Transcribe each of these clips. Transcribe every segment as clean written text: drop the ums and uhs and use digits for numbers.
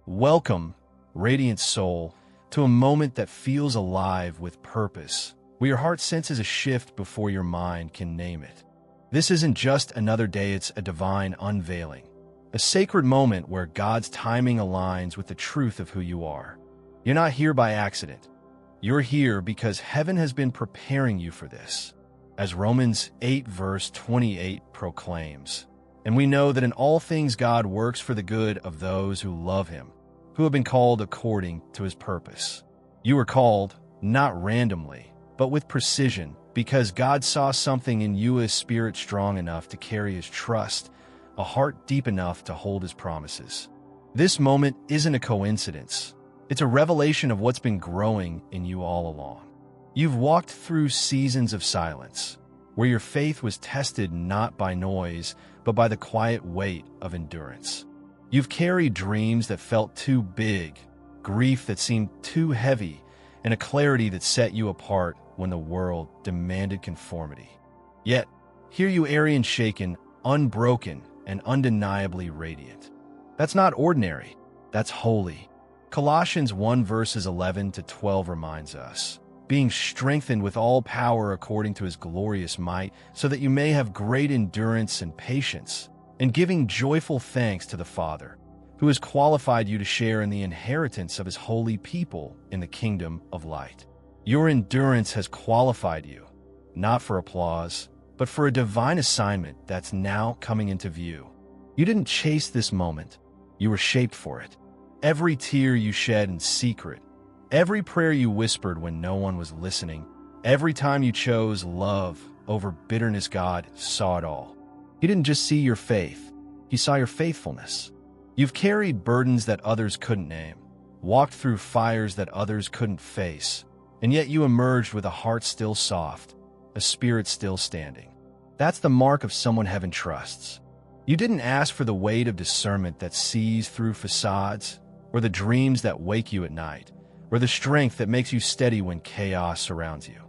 Welcome, radiant soul, to a moment that feels alive with purpose, where your heart senses a shift before your mind can name it. This isn't just another day, it's a divine unveiling, a sacred moment where God's timing aligns with the truth of who you are. You're not here by accident. You're here because heaven has been preparing you for this. As Romans 8 verse 28 proclaims, and we know that in all things God works for the good of those who love him, who have been called according to his purpose. You were called, not randomly, but with precision, because God saw something in you, a spirit strong enough to carry his trust, a heart deep enough to hold his promises. This moment isn't a coincidence. It's a revelation of what's been growing in you all along. You've walked through seasons of silence, where your faith was tested not by noise, but by the quiet weight of endurance. You've carried dreams that felt too big, grief that seemed too heavy, and a clarity that set you apart when the world demanded conformity. Yet, here you are, unshaken, unbroken, and undeniably radiant. That's not ordinary, that's holy. Colossians 1 verses 11 to 12 reminds us, being strengthened with all power according to his glorious might, so that you may have great endurance and patience, and giving joyful thanks to the Father, who has qualified you to share in the inheritance of his holy people in the kingdom of light. Your endurance has qualified you, not for applause, but for a divine assignment that's now coming into view. You didn't chase this moment, you were shaped for it. Every tear you shed in secret, every prayer you whispered when no one was listening, every time you chose love over bitterness, God saw it all. He didn't just see your faith, he saw your faithfulness. You've carried burdens that others couldn't name, walked through fires that others couldn't face, and yet you emerged with a heart still soft, a spirit still standing. That's the mark of someone heaven trusts. You didn't ask for the weight of discernment that sees through facades, or the dreams that wake you at night, or the strength that makes you steady when chaos surrounds you.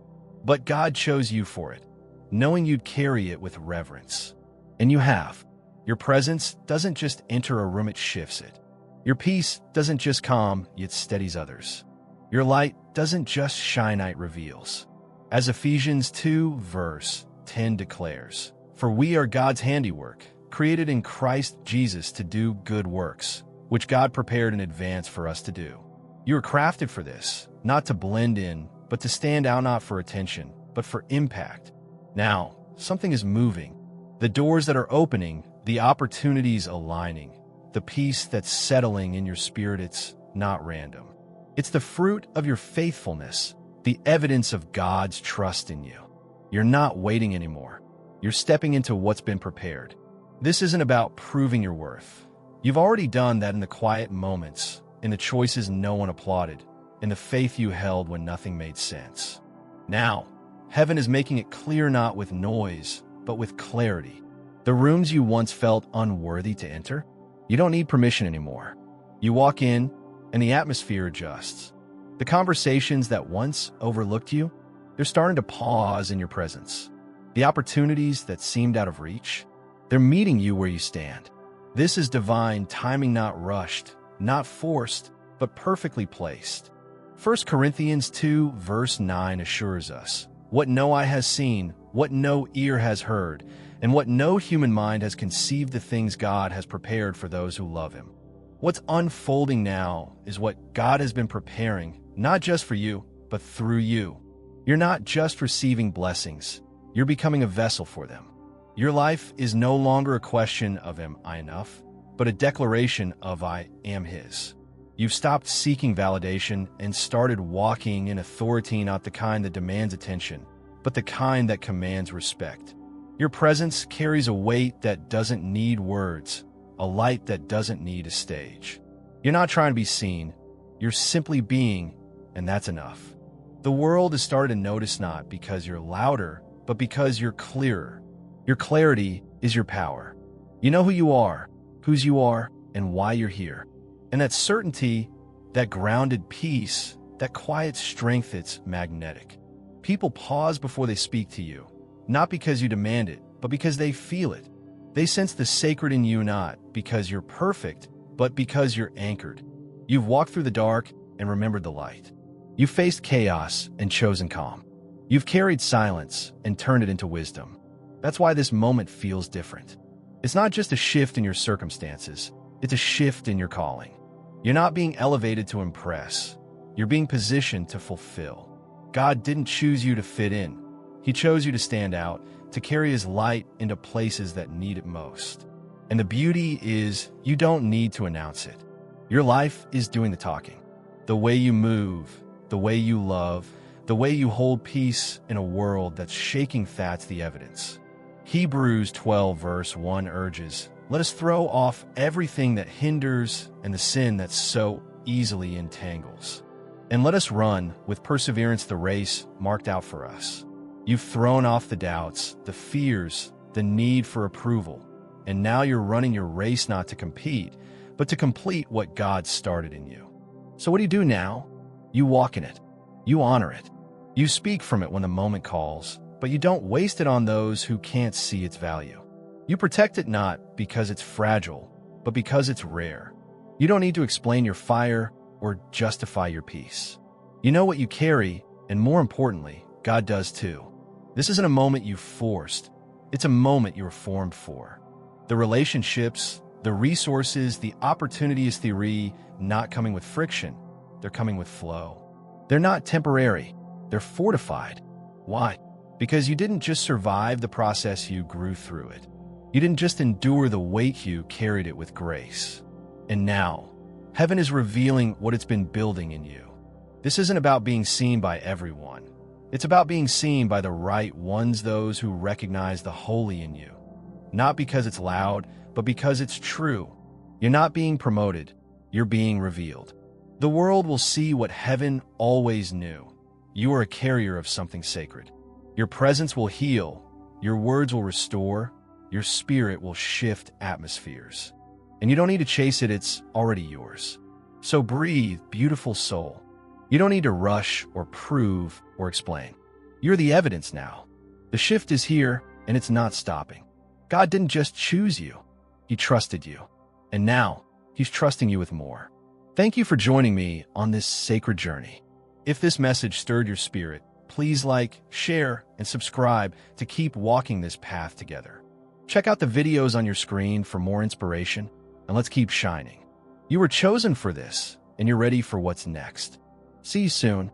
But God chose you for it, knowing you'd carry it with reverence. And you have. Your presence doesn't just enter a room, it shifts it. Your peace doesn't just calm, it steadies others. Your light doesn't just shine, it reveals. As Ephesians 2 verse 10 declares, for we are God's handiwork, created in Christ Jesus to do good works, which God prepared in advance for us to do. You are crafted for this, not to blend in, but to stand out, not for attention, but for impact. Now, something is moving. The doors that are opening, the opportunities aligning, the peace that's settling in your spirit, it's not random. It's the fruit of your faithfulness, the evidence of God's trust in you. You're not waiting anymore. You're stepping into what's been prepared. This isn't about proving your worth. You've already done that in the quiet moments, in the choices no one applauded, in the faith you held when nothing made sense. Now, heaven is making it clear, not with noise, but with clarity. The rooms you once felt unworthy to enter, you don't need permission anymore. You walk in, and the atmosphere adjusts. The conversations that once overlooked you, they're starting to pause in your presence. The opportunities that seemed out of reach, they're meeting you where you stand. This is divine timing, not rushed, not forced, but perfectly placed. 1 Corinthians 2 verse 9 assures us, what no eye has seen, what no ear has heard, and what no human mind has conceived, the things God has prepared for those who love him. What's unfolding now is what God has been preparing, not just for you, but through you. You're not just receiving blessings, you're becoming a vessel for them. Your life is no longer a question of am I enough, but a declaration of I am his. You've stopped seeking validation and started walking in authority, not the kind that demands attention, but the kind that commands respect. Your presence carries a weight that doesn't need words, a light that doesn't need a stage. You're not trying to be seen, you're simply being, and that's enough. The world has started to notice, not because you're louder, but because you're clearer. Your clarity is your power. You know who you are, whose you are, and why you're here. And that certainty, that grounded peace, that quiet strength, it's magnetic. People pause before they speak to you, not because you demand it, but because they feel it. They sense the sacred in you, not because you're perfect, but because you're anchored. You've walked through the dark and remembered the light. You've faced chaos and chosen calm. You've carried silence and turned it into wisdom. That's why this moment feels different. It's not just a shift in your circumstances, it's a shift in your calling. You're not being elevated to impress. You're being positioned to fulfill. God didn't choose you to fit in. He chose you to stand out, to carry His light into places that need it most. And the beauty is, you don't need to announce it. Your life is doing the talking. The way you move, the way you love, the way you hold peace in a world that's shaking, that's the evidence. Hebrews 12 verse 1 urges, let us throw off everything that hinders and the sin that so easily entangles. And let us run with perseverance the race marked out for us. You've thrown off the doubts, the fears, the need for approval, and now you're running your race not to compete, but to complete what God started in you. So what do you do now? You walk in it. You honor it. You speak from it when the moment calls, but you don't waste it on those who can't see its value. You protect it not because it's fragile, but because it's rare. You don't need to explain your fire or justify your peace. You know what you carry, and more importantly, God does too. This isn't a moment you forced. It's a moment you were formed for. The relationships, the resources, the opportunities theory not coming with friction. They're coming with flow. They're not temporary. They're fortified. Why? Because you didn't just survive the process, you grew through it. You didn't just endure the weight, you carried it with grace. And now, heaven is revealing what it's been building in you. This isn't about being seen by everyone. It's about being seen by the right ones, those who recognize the holy in you. Not because it's loud, but because it's true. You're not being promoted. You're being revealed. The world will see what heaven always knew. You are a carrier of something sacred. Your presence will heal. Your words will restore. Your spirit will shift atmospheres. And you don't need to chase it, it's already yours. So breathe, beautiful soul. You don't need to rush or prove or explain. You're the evidence now. The shift is here, and it's not stopping. God didn't just choose you. He trusted you. And now, He's trusting you with more. Thank you for joining me on this sacred journey. If this message stirred your spirit, please like, share, and subscribe to keep walking this path together. Check out the videos on your screen for more inspiration, and let's keep shining. You were chosen for this, and you're ready for what's next. See you soon.